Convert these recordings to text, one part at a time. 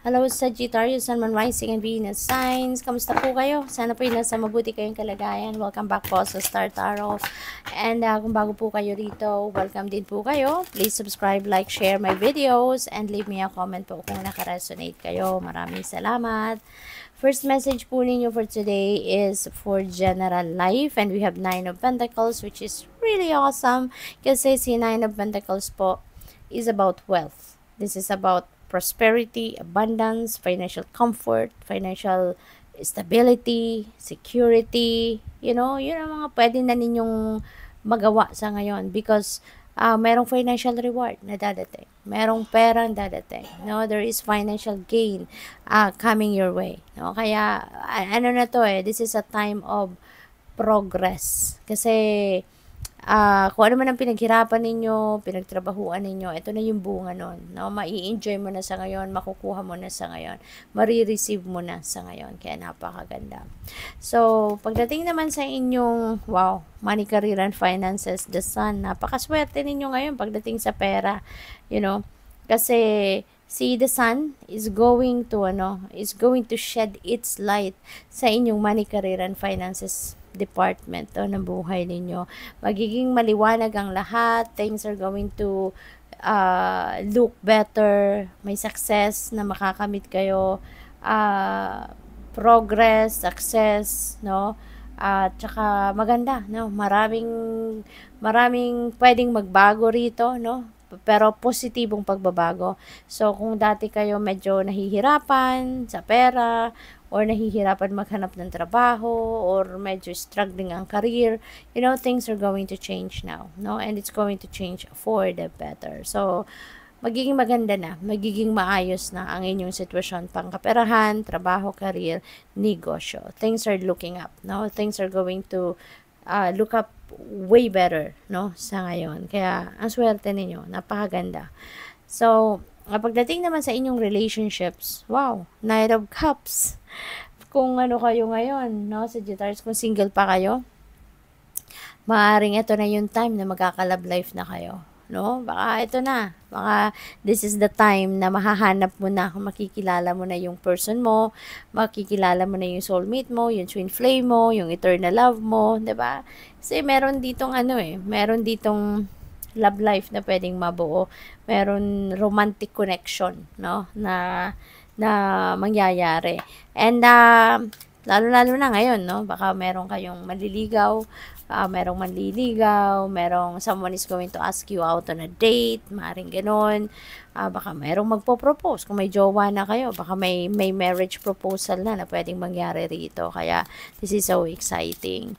Hello Sagittarius, Sun, Moon, Rising, and Venus signs. Kamusta po kayo? Sana po nasa mabuti kayong kalagayan. Welcome back po sa Star Tarot. And kung bago po kayo rito, welcome din po kayo. Please subscribe, like, share my videos, and leave me a comment po kung nakaresonate kayo. Maraming salamat. First message po ninyo for today is for general life. And we have 9 of Pentacles, which is really awesome. Kasi si 9 of Pentacles po is about wealth. This is about prosperity, abundance, financial comfort, financial stability, security. You know, yun ang mga pwede na ninyong magawa sa ngayon because merong financial reward na dadating. Merong perang dadating. No, there is financial gain coming your way. No, kaya ano na to this is a time of progress. Kasi kung ano man ang pinaghirapan ninyo, pinagtrabahuan ninyo, ito na yung bunga nun. No? Mai-enjoy mo na sa ngayon, makukuha mo na sa ngayon, marireceive mo na sa ngayon. Kaya napakaganda. So, pagdating naman sa inyong, money, career, and finances, the sun, napakaswerte ninyo ngayon pagdating sa pera. You know, kasi si the sun is going to shed its light sa inyong money, career, and finances department ng buhay ninyo. Magiging maliwanag ang lahat. Things are going to look better. May success na makakamit kayo. Progress, success, no? At saka maganda, no? Maraming pwedeng magbago rito, no? Pero positibong pagbabago. So, kung dati kayo medyo nahihirapan sa pera, or nahihirapan maghanap ng trabaho, or medyo struggling ang career, you know, things are going to change now, no? And it's going to change for the better. So, magiging maganda na, magiging maayos na ang inyong sitwasyon, pangkaperahan, trabaho, career, negosyo. Things are looking up, no? Things are going to look up way better, no? Sa ngayon. Kaya, ang swerte ninyo, napakaganda. So, pagdating naman sa inyong relationships, Knight of Cups. Kung ano kayo ngayon, no, Sagittarius, kung single pa kayo, maaaring ito na yung time na magkaka-love life na kayo. No? Baka ito na. Baka this is the time na mahahanap mo na, makikilala mo na yung person mo, makikilala mo na yung soulmate mo, yung twin flame mo, yung eternal love mo, 'di ba? Kasi meron ditong meron ditong love life na pwedeng mabuo. Meron romantic connection, no? Na mangyayari. And lalo-lalo na ngayon, no? Baka meron kayong maliligaw, merong manliligaw, merong someone is going to ask you out on a date, maaaring ganun. Baka merong magpo-propose. Kung may jowa na kayo, baka may marriage proposal na pwedeng mangyari rito. Kaya, this is so exciting.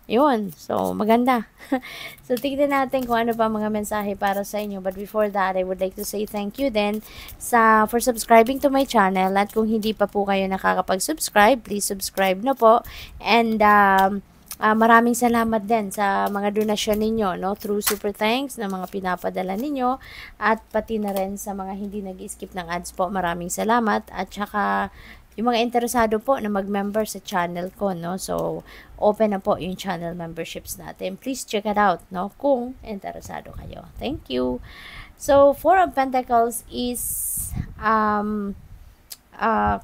Yun. So, maganda. So, tignan natin kung ano pa mga mensahe para sa inyo. But before that, I would like to say thank you then for subscribing to my channel. At kung hindi pa po kayo nakakapag-subscribe, please subscribe na po. And, maraming salamat din sa mga donasyon ninyo, no? Through super thanks na mga pinapadala ninyo. At pati na rin sa mga hindi nag-skip ng ads po, maraming salamat. At saka, yung mga interesado po na mag-member sa channel ko, no? So, open na po yung channel memberships natin. Please check it out, no? Kung interesado kayo. Thank you. So, Four of Pentacles is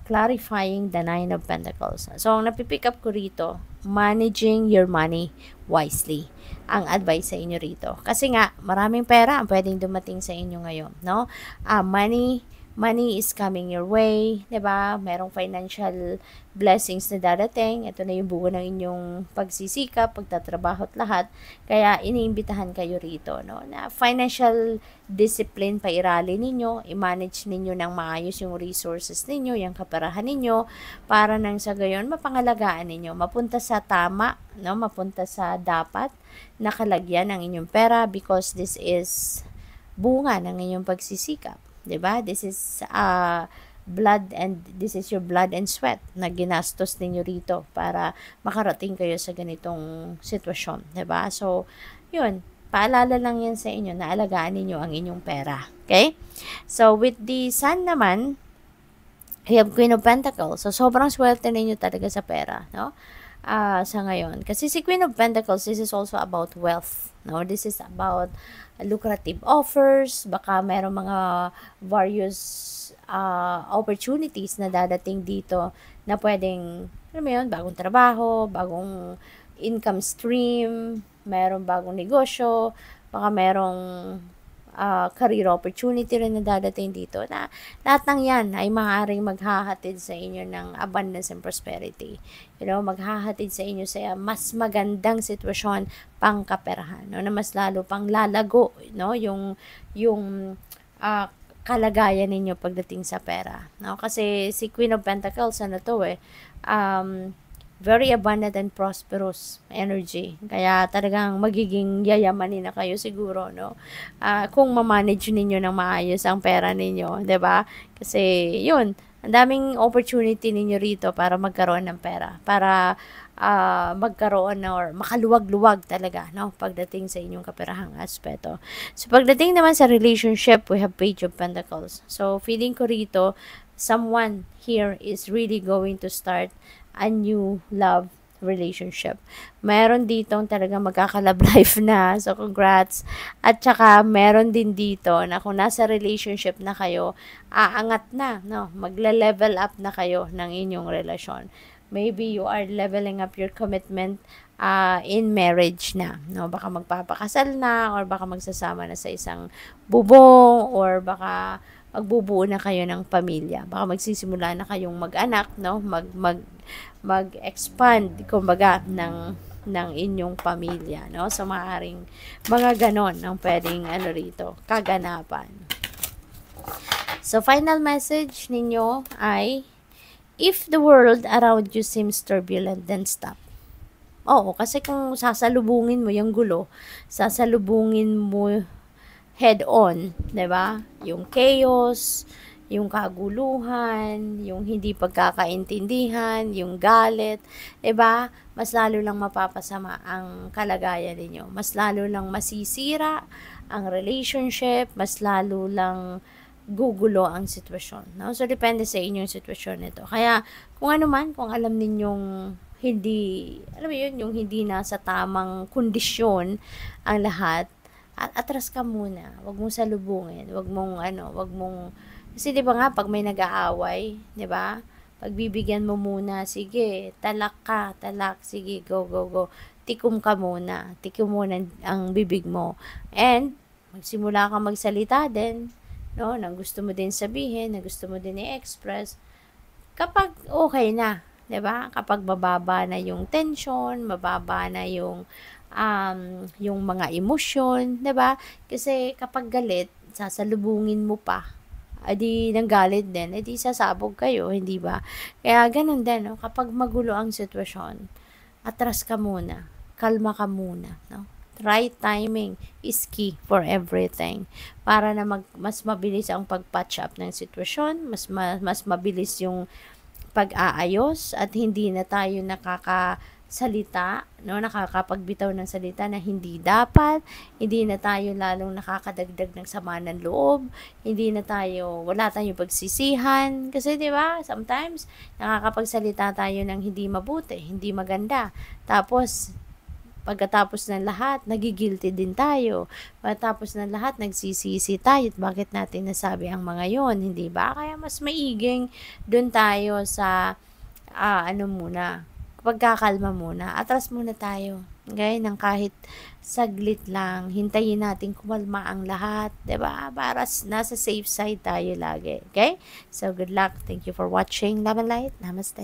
clarifying the Nine of Pentacles. So, ang napipick up ko rito, managing your money wisely. Ang advice sa inyo rito. Kasi nga, maraming pera ang pwedeng dumating sa inyo ngayon, no? Money is coming your way, 'di ba? Merong financial blessings na dadating. Ito na yung bunga ng inyong pagsisikap, pagtatrabaho at lahat. Kaya iniimbitahan kayo rito, no? Na financial discipline pairali ninyo, i-manage ninyo ng maayos yung resources ninyo, yung kaperahan ninyo para nang sa gayon mapangalagaan ninyo, mapunta sa tama, no? Mapunta sa dapat na kalagyan ng inyong pera because this is bunga ng inyong pagsisikap. 'Di ba? This is this is your blood and sweat na ginastos ninyo rito para makarating kayo sa ganitong sitwasyon, 'di ba? So, 'yun, paalala lang 'yan sa inyo na alagaan ninyo ang inyong pera. Okay? So, with the sun naman, we have Queen of Pentacles. So, sobrang swerte ninyo talaga sa pera, no? Sa ngayon. Kasi si Queen of Pentacles, this is also about wealth, no? This is about lucrative offers, baka merong mga various opportunities na dadating dito na pwedeng, alam mo yun, bagong trabaho, bagong income stream, merong bagong negosyo, baka merong career opportunity rin na dadating dito, na lahat ng yan ay maaaring maghahatid sa inyo ng abundance and prosperity. Maghahatid sa inyo sa mas magandang sitwasyon pangkaperahan, na mas lalo pang lalago, yung kalagayan ninyo pagdating sa pera. Kasi si Queen of Pentacles, very abundant and prosperous energy. Kaya talagang magiging yayamanin na kayo siguro, kung ma-manage ninyo ng maayos ang pera ninyo, 'di ba? Kasi 'yun, ang daming opportunity ninyo rito para magkaroon ng pera, para magkaroon or makaluwag-luwag talaga, pagdating sa inyong kaperahang aspeto. So pagdating naman sa relationship, we have Page of Pentacles. So feeling ko rito, someone here is really going to start a new love relationship. Meron ditong talaga magkaka-love life na. So, congrats. At saka, meron din dito na kung nasa relationship na kayo, aangat na, Magle-level up na kayo ng inyong relasyon. Maybe you are leveling up your commitment in marriage na, Baka magpapakasal na, or baka magsasama na sa isang bubong, or baka magbubuo na kayo ng pamilya. Baka magsisimula na kayong mag-anak, mag-expand, kumbaga, ng inyong pamilya, So, maaaring mga ganon ang pwedeng, rito, kaganapan. So, final message ninyo ay, if the world around you seems turbulent, then stop. Oo, kasi kung sasalubungin mo yung gulo, sasalubungin mo head-on, 'di ba? Yung chaos, yung kaguluhan, yung hindi pagkakaintindihan, yung galit, 'di ba? Mas lalo lang mapapasama ang kalagayan ninyo. Mas lalo lang masisira ang relationship, mas lalo lang gugulo ang sitwasyon, So depende sa inyong sitwasyon nito. Kaya kung ano man, kung alam ninyong hindi, alam mo yun, yung hindi nasa tamang kondisyon ang lahat, at atras ka muna. Wag mong salubungin. Wag mong, kasi 'di ba nga pag may nag-aaway, 'di ba? Pagbibigyan mo muna, sige, talak, sige, go, go, go. Tikom ka muna. Tikom muna ang bibig mo. And magsimula kang magsalita din, nang gusto mo din sabihin, na gusto mo din i-express kapag okay na, 'di ba? Kapag mababa na yung tension, mababa na yung mga emosyon, 'di ba? Kasi kapag galit, sasalubungin mo pa, edi nang galit din, edi sasabog kayo, hindi ba? Kaya ganun din, kapag magulo ang sitwasyon, atras ka muna, kalma ka muna, Right timing is key for everything. Para na mas mabilis ang pag-patch up ng sitwasyon, mas mabilis yung pag-aayos, at hindi na tayo nakakasalita, nakakapagbitaw ng salita na hindi dapat, hindi na tayo lalong nakakadagdag ng sama ng loob, wala tayong pagsisihan, kasi 'di ba, sometimes nakakapagsalita tayo ng hindi mabuti, hindi maganda, tapos pagkatapos ng lahat, nagigilty din tayo. Pagkatapos ng lahat, nagsisisi tayo. Bakit natin nasabi ang mga yon, hindi ba? Kaya mas maiging doon tayo sa, muna, pagkakalma muna. Atras muna tayo. Okay? Nang kahit saglit lang, hintayin natin kumalma ang lahat. Diba? Para nasa safe side tayo lagi. Okay? So, good luck. Thank you for watching. Love and light. Namaste.